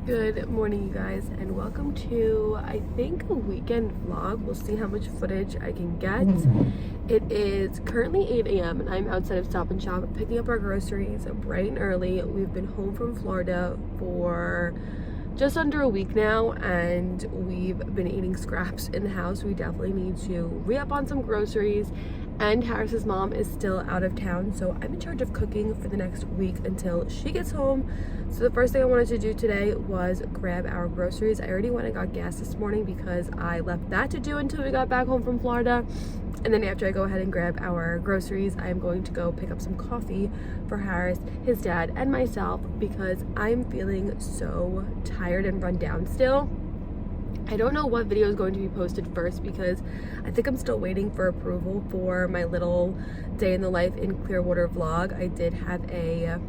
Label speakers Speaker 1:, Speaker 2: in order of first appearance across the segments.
Speaker 1: Good morning, you guys, and welcome to, I think, a weekend vlog. We'll see how much footage I can get. It is currently 8 a.m. and I'm outside of Stop and Shop picking up our groceries bright and early. We've been home from Florida for just under a week now, and we've been eating scraps in the house. We definitely need to re-up on some groceries, and Harris's mom is still out of town, so I'm in charge of cooking for the next week until she gets home. So the first thing I wanted to do today was grab our groceries. I already went and got gas this morning because I left that to do until we got back home from Florida. And then after I go ahead and grab our groceries, I'm going to go pick up some coffee for Harris, his dad, and myself because I'm feeling so tired and run down still. I don't know what video is going to be posted first because I think I'm still waiting for approval for my little day in the life in Clearwater vlog. I did have a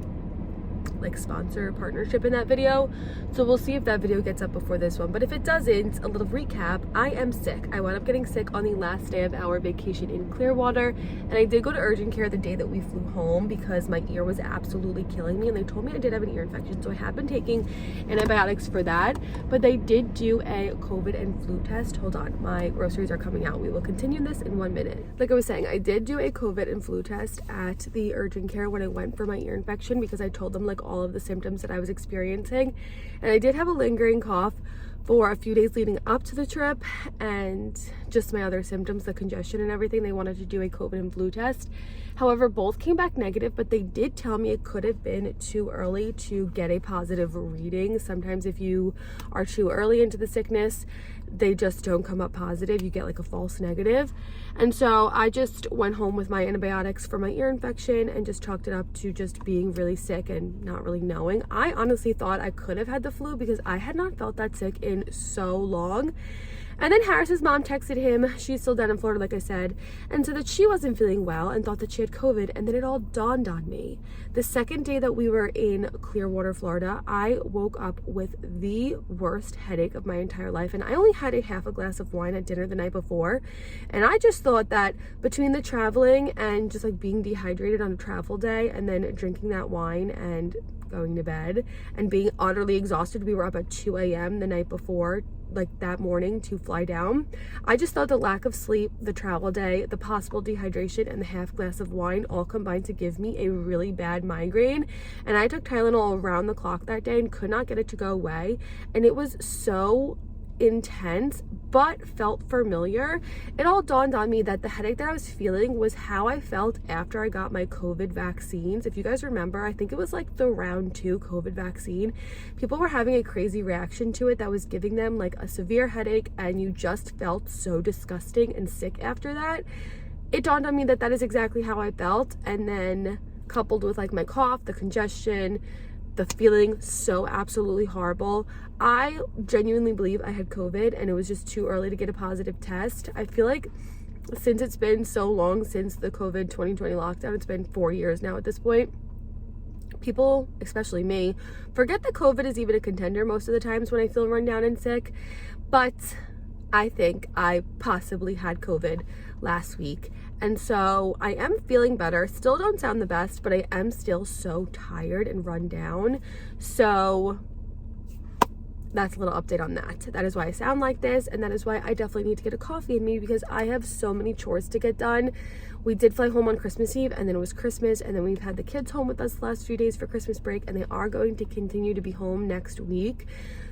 Speaker 1: sponsor partnership in that video, so we'll see if that video gets up before this one. But if it doesn't, a little recap: I am sick. I wound up getting sick on the last day of our vacation in Clearwater, and I did go to urgent care the day that we flew home because my ear was absolutely killing me, and they told me I did have an ear infection, so I have been taking antibiotics for that. But they did do a COVID and flu test. Hold on, my groceries are coming out. We will continue this in 1 minute. Like I was saying, I did do a COVID and flu test at the urgent care when I went for my ear infection because I told them all of the symptoms that I was experiencing, and I did have a lingering cough for a few days leading up to the trip, and just my other symptoms, the congestion and everything. They wanted to do a COVID and flu test. However, both came back negative, but they did tell me it could have been too early to get a positive reading. Sometimes if you are too early into the sickness, they just don't come up positive. You get a false negative. And so I just went home with my antibiotics for my ear infection and just chalked it up to just being really sick and not really knowing. I honestly thought I could have had the flu because I had not felt that sick in so long. And then Harris's mom texted him, she's still down in Florida like I said, and said that she wasn't feeling well and thought that she had COVID. And then it all dawned on me. The second day that we were in Clearwater, Florida, I woke up with the worst headache of my entire life, and I only had a half a glass of wine at dinner the night before. And I just thought that between the traveling and just being dehydrated on a travel day and then drinking that wine and going to bed and being utterly exhausted, we were up at 2 a.m. the night before, that morning, to fly down. I just thought the lack of sleep, the travel day, the possible dehydration, and the half glass of wine all combined to give me a really bad migraine. And I took Tylenol around the clock that day and could not get it to go away. And it was so intense but felt familiar. It all dawned on me that the headache that I was feeling was how I felt after I got my COVID vaccines. If you guys remember, I think it was the round 2 COVID vaccine. People were having a crazy reaction to it that was giving them a severe headache, and you just felt so disgusting and sick after that. It dawned on me that that is exactly how I felt, and then coupled with my cough, the congestion, the feeling so absolutely horrible. I genuinely believe I had COVID and it was just too early to get a positive test. I feel since it's been so long since the COVID 2020 lockdown, it's been 4 years now at this point, people, especially me, forget that COVID is even a contender most of the times when I feel run down and sick. But I think I possibly had COVID last week. And so I am feeling better. Still don't sound the best, but I am still so tired and run down. So that's a little update on that. That is why I sound like this, and that is why I definitely need to get a coffee in me because I have so many chores to get done. We did fly home on Christmas Eve, and then it was Christmas, and then we've had the kids home with us the last few days for Christmas break, and they are going to continue to be home next week.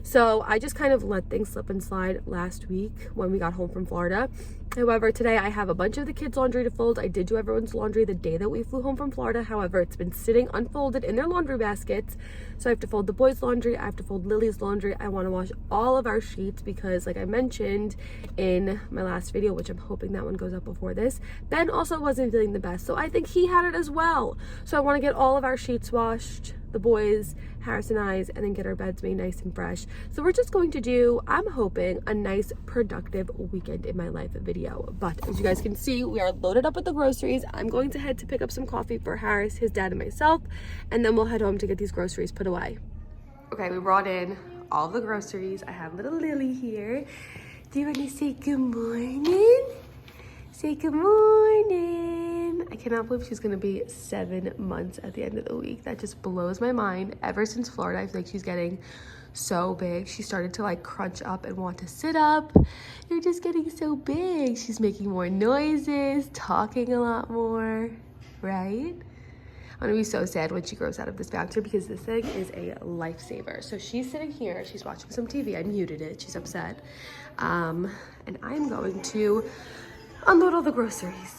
Speaker 1: So I just kind of let things slip and slide last week when we got home from Florida. However, today I have a bunch of the kids' laundry to fold. I did do everyone's laundry the day that we flew home from Florida. However, it's been sitting unfolded in their laundry baskets. So I have to fold the boys' laundry. I have to fold Lily's laundry. I want to wash all of our sheets because, like I mentioned in my last video, which I'm hoping that one goes up before this, Ben also wasn't feeling the best. So I think he had it as well. So I want to get all of our sheets washed, the boys, Harris and I's, and then get our beds made nice and fresh. So we're just going to do, I'm hoping, a nice productive weekend in my life video. But as you guys can see, we are loaded up with the groceries. I'm going to head to pick up some coffee for Harris, his dad, and myself, and then we'll head home to get these groceries put away. Okay, we brought in all the groceries. I have little Lily here. Do you want to say good morning? Say good morning. I cannot believe she's gonna be 7 months at the end of the week. That just blows my mind. Ever since Florida, I feel like she's getting so big. She started to like crunch up and want to sit up. You're just getting so big. She's making more noises, talking a lot more, right? I'm gonna be so sad when she grows out of this bouncer because this thing is a lifesaver. So she's sitting here, she's watching some TV. I muted it, she's upset. And I'm going to unload all the groceries.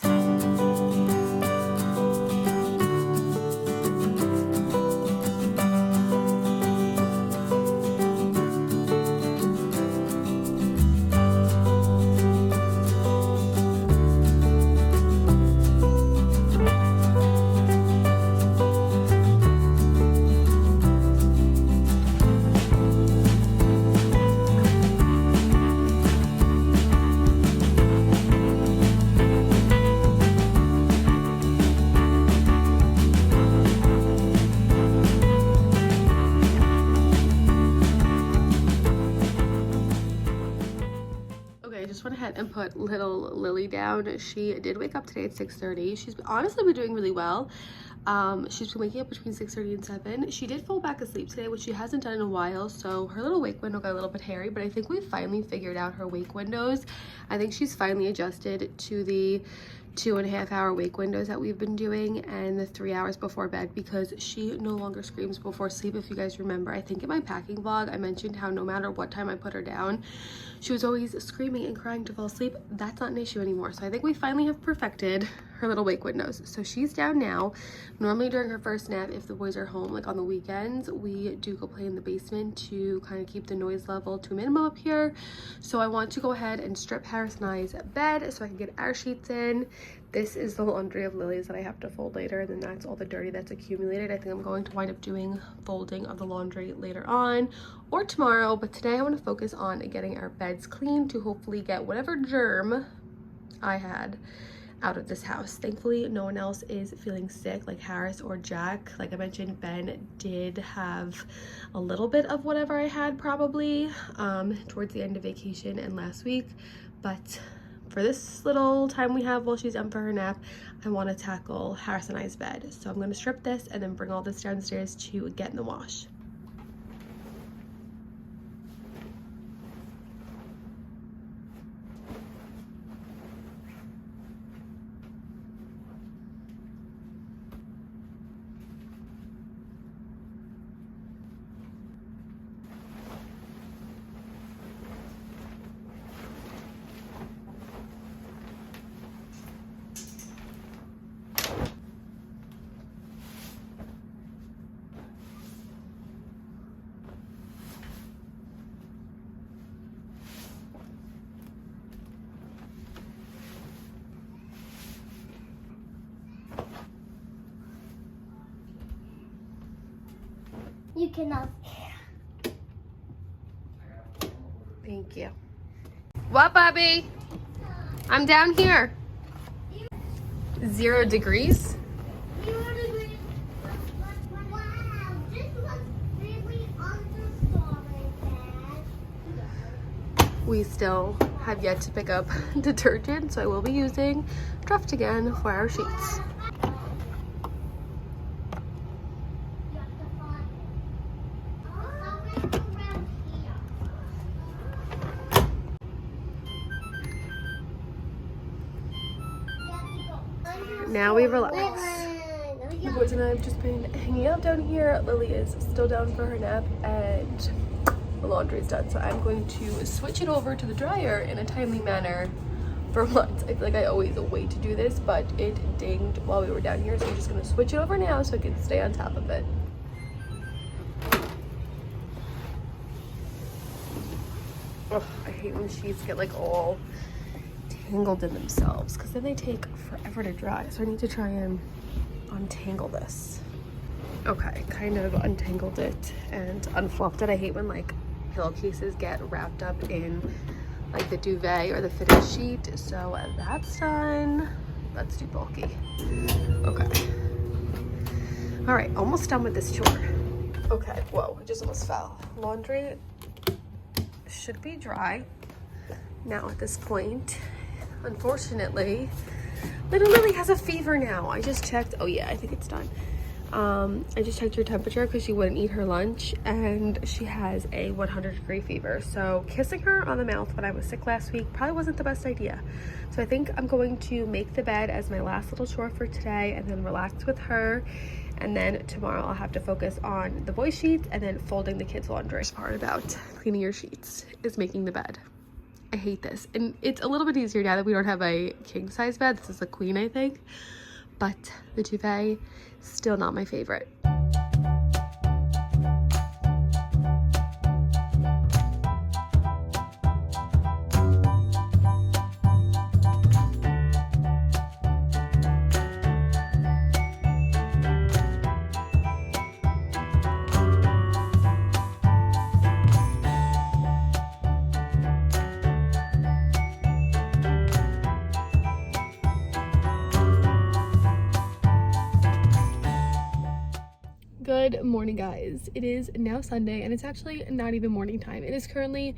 Speaker 1: Went ahead and put little Lily down. She did wake up today at 6:30. She's honestly been doing really well. She's been waking up between 6:30 and 7. She did fall back asleep today, which she hasn't done in a while, so her little wake window got a little bit hairy, but I think we finally figured out her wake windows. I think she's finally adjusted to the 2.5-hour wake windows that we've been doing and the 3 hours before bed, because she no longer screams before sleep. If you guys remember, I think in my packing vlog I mentioned how no matter what time I put her down, she was always screaming and crying to fall asleep. That's not an issue anymore. So I think we finally have perfected her little wake windows. So she's down now. Normally during her first nap, if the boys are home, like on the weekends, we do go play in the basement to kind of keep the noise level to a minimum up here. So I want to go ahead and strip Harris and I's bed so I can get our sheets in. This is the laundry of Lily's that I have to fold later, and then that's all the dirty that's accumulated. I think I'm going to wind up doing folding of the laundry later on or tomorrow, but today I want to focus on getting our beds clean to hopefully get whatever germ I had out of this house. Thankfully, no one else is feeling sick, like Harris or Jack. Like I mentioned, Ben did have a little bit of whatever I had probably towards the end of vacation and last week, but for this little time we have while she's up for her nap, I want to tackle Harris and I's bed. So I'm going to strip this and then bring all this downstairs to get in the wash.
Speaker 2: You cannot.
Speaker 1: Thank you. What, Bobby? I'm down here. 0 degrees.
Speaker 2: 0 degrees. Wow, this was really understory, Dad.
Speaker 1: We still have yet to pick up detergent, so I will be using Draft again for our sheets. Now we relax. The boys and I have just been hanging out down here. Lily is still down for her nap and the laundry is done. So I'm going to switch it over to the dryer in a timely manner for once. I feel like I always wait to do this, but it dinged while we were down here. So I'm just going to switch it over now so I can stay on top of it. Ugh, I hate when sheets get like all tangled in themselves because then they take forever to dry. So I need to try and untangle this. Okay, kind of untangled it and unfluffed it. I hate when like pillowcases get wrapped up in like the duvet or the fitted sheet. So that's done. That's too bulky. Okay. All right, almost done with this chore. Okay, whoa, it just almost fell. Laundry should be dry now at this point. unfortunately, little Lily has a fever now. I just checked. Oh yeah, I think it's done. I just checked her temperature because she wouldn't eat her lunch, and she has a 100-degree fever. So kissing her on the mouth when I was sick last week probably wasn't the best idea. So I think I'm going to make the bed as my last little chore for today and then relax with her. And then tomorrow I'll have to focus on the boy sheets and then folding the kids' laundry. The part about cleaning your sheets is making the bed. I hate this. And it's a little bit easier now that we don't have a king size bed. This is a queen, I think. But the duvet, still not my favorite. Good morning, guys. It is now Sunday and it's actually not even morning time. It is currently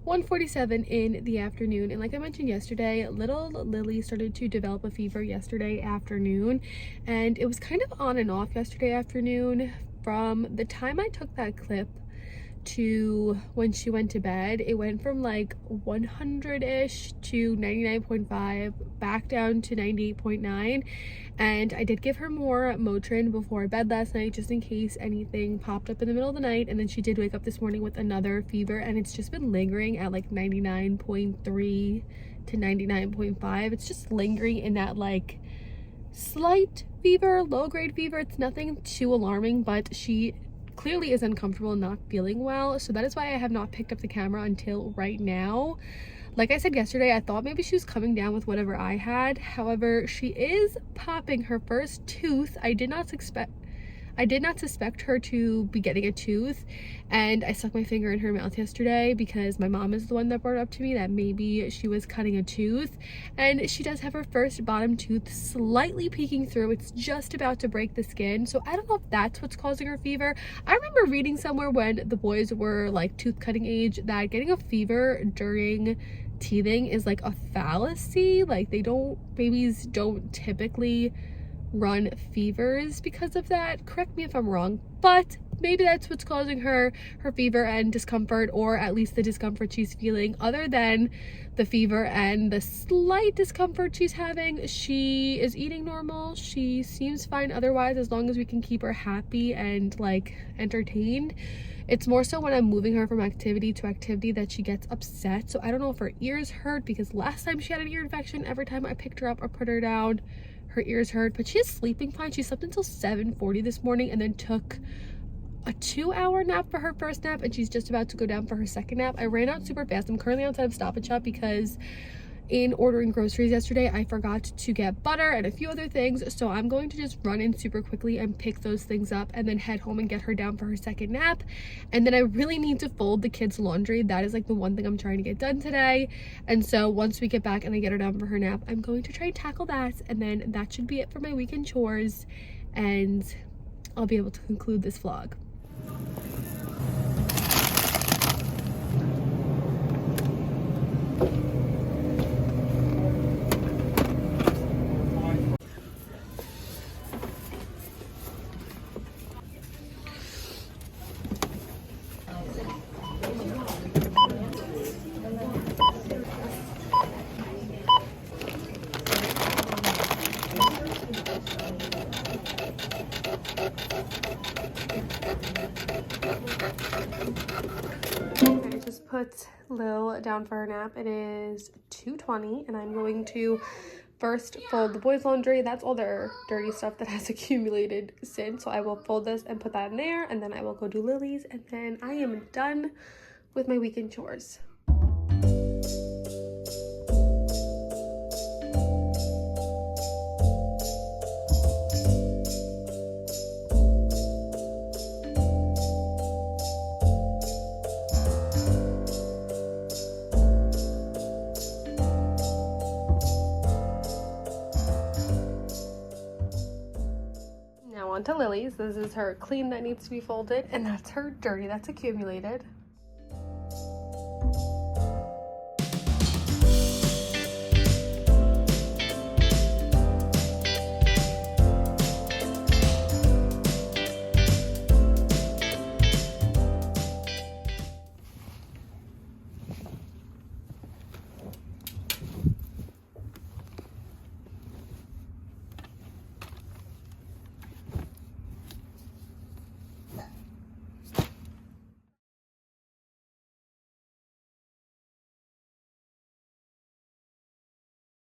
Speaker 1: 1:47 in the afternoon, and like I mentioned yesterday, little Lily started to develop a fever yesterday afternoon, and it was kind of on and off yesterday afternoon. From the time I took that clip to when she went to bed, it went from like 100-ish to 99.5 back down to 98.9. And I did give her more Motrin before bed last night just in case anything popped up in the middle of the night, and then she did wake up this morning with another fever, and it's just been lingering at like 99.3 to 99.5. It's just lingering in that like slight fever, low grade fever. It's nothing too alarming, but she clearly is uncomfortable and not feeling well, so that is why I have not picked up the camera until right now. Like I said yesterday, I thought maybe she was coming down with whatever I had. However, she is popping her first tooth. I did not suspect her to be getting a tooth, and I stuck my finger in her mouth yesterday because my mom is the one that brought it up to me that maybe she was cutting a tooth, and she does have her first bottom tooth slightly peeking through. It's just about to break the skin, so I don't know if that's what's causing her fever. I remember reading somewhere when the boys were like tooth cutting age that getting a fever during teething is like a fallacy. Like babies don't typically run fevers because of that. Correct me if I'm wrong, but maybe that's what's causing her fever and discomfort, or at least the discomfort she's feeling. Other than the fever and the slight discomfort she's having, she is eating normal. She seems fine otherwise, as long as we can keep her happy and like entertained. It's more so when I'm moving her from activity to activity that she gets upset. So I don't know if her ears hurt, because last time she had an ear infection, every time I picked her up or put her down, her ears hurt. But she is sleeping fine. She slept until 7:40 this morning and then took a 2-hour nap for her first nap, and she's just about to go down for her second nap. I ran out super fast. I'm currently outside of Stop and Shop because in ordering groceries yesterday, I forgot to get butter and a few other things, so I'm going to just run in super quickly and pick those things up and then head home and get her down for her second nap. And then I really need to fold the kids' laundry. That is like the one thing I'm trying to get done today. And so once we get back and I get her down for her nap, I'm going to try and tackle that, and then that should be it for my weekend chores, and I'll be able to conclude this vlog. Put Lil down for her nap. It is 2:20 and I'm going to first fold the boys' laundry. That's all their dirty stuff that has accumulated since, so I will fold this and put that in there, and then I will go do Lily's, and then I am done with my weekend chores. On to Lily's. This is her clean that needs to be folded, and that's her dirty that's accumulated.